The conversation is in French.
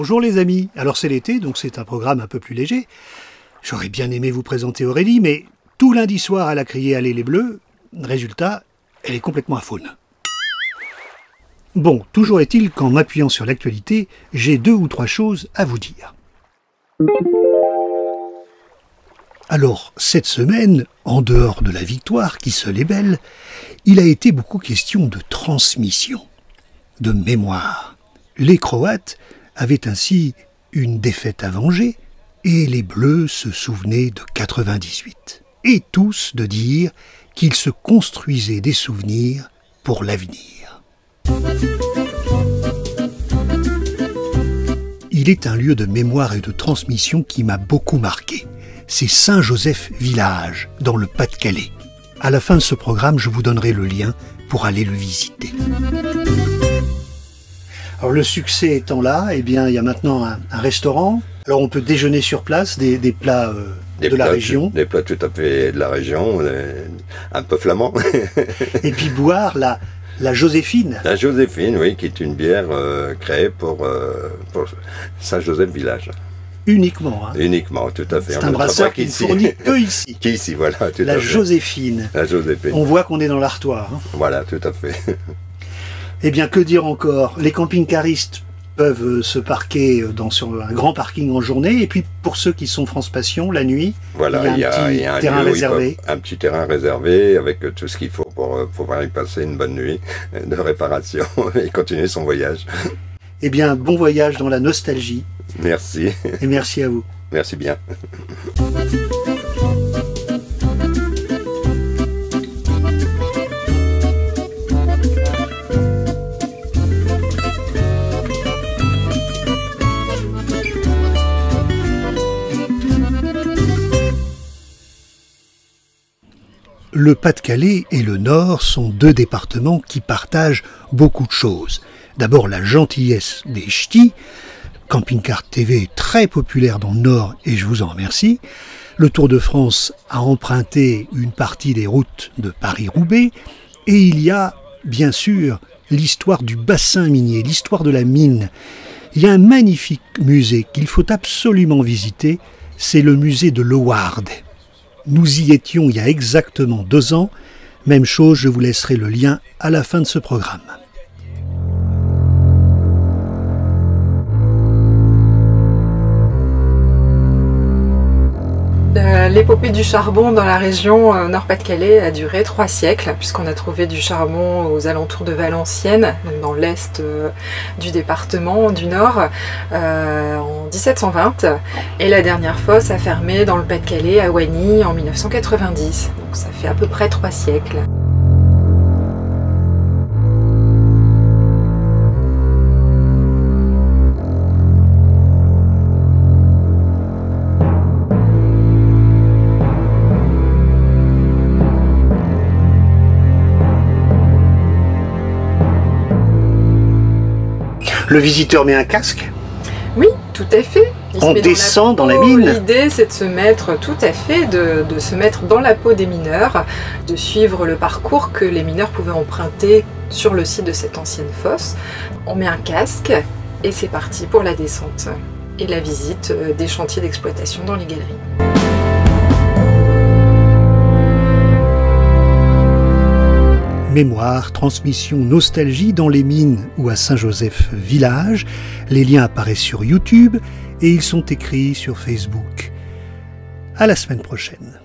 Bonjour les amis, alors c'est l'été, donc c'est un programme un peu plus léger. J'aurais bien aimé vous présenter Aurélie, mais tout lundi soir elle a crié « Allez les Bleus », résultat, elle est complètement à faune. Bon, toujours est-il qu'en m'appuyant sur l'actualité, j'ai 2 ou 3 choses à vous dire. Alors, cette semaine, en dehors de la victoire qui seule est belle, il a été beaucoup question de transmission, de mémoire. Les Croates avaient ainsi une défaite à venger et les Bleus se souvenaient de 98. Et tous de dire qu'ils se construisaient des souvenirs pour l'avenir. Il est un lieu de mémoire et de transmission qui m'a beaucoup marqué. C'est Saint-Joseph-Village, dans le Pas-de-Calais. À la fin de ce programme, je vous donnerai le lien pour aller le visiter. Alors le succès étant là, eh bien, il y a maintenant un restaurant. Alors on peut déjeuner sur place, des plats de la région. Des plats tout à fait de la région, un peu flamands. Et puis boire la Joséphine. La Joséphine, oui, qui est une bière créée pour Saint-Joseph-Village. Uniquement. Hein. Uniquement, tout à fait. C'est un brasseur qui ne fournit que ici. Qu'ici, voilà, tout à fait. La Joséphine. La Joséphine. On voit qu'on est dans l'Artois. Hein. Voilà, tout à fait. Eh bien, que dire encore? Les camping-caristes peuvent se parquer sur un grand parking en journée, et puis pour ceux qui sont France Passion, la nuit, voilà, il y a un terrain réservé. Un petit terrain réservé avec tout ce qu'il faut pour pouvoir y passer une bonne nuit de réparation et continuer son voyage. Eh bien, bon voyage dans la nostalgie. Merci. Et merci à vous. Merci bien. Le Pas-de-Calais et le Nord sont 2 départements qui partagent beaucoup de choses. D'abord la gentillesse des ch'tis. Camping-Car TV est très populaire dans le Nord et je vous en remercie. Le Tour de France a emprunté une partie des routes de Paris-Roubaix. Et il y a, bien sûr, l'histoire du bassin minier, l'histoire de la mine. Il y a un magnifique musée qu'il faut absolument visiter, c'est le musée de Leeuwarden. Nous y étions il y a exactement 2 ans. Même chose, je vous laisserai le lien à la fin de ce programme. L'épopée du charbon dans la région Nord-Pas-de-Calais a duré 3 siècles, puisqu'on a trouvé du charbon aux alentours de Valenciennes, dans l'est du département du Nord, en 1720. Et la dernière fosse a fermé dans le Pas-de-Calais, à Wagny, en 1990. Donc ça fait à peu près 3 siècles. Le visiteur met un casque? Oui, tout à fait. On descend dans la mine. L'idée, c'est de se mettre, tout à fait, de se mettre dans la peau des mineurs, de suivre le parcours que les mineurs pouvaient emprunter sur le site de cette ancienne fosse. On met un casque et c'est parti pour la descente et la visite des chantiers d'exploitation dans les galeries. Mémoire, transmission, nostalgie dans les mines ou à Saint-Joseph-Village. Les liens apparaissent sur YouTube et ils sont écrits sur Facebook. À la semaine prochaine.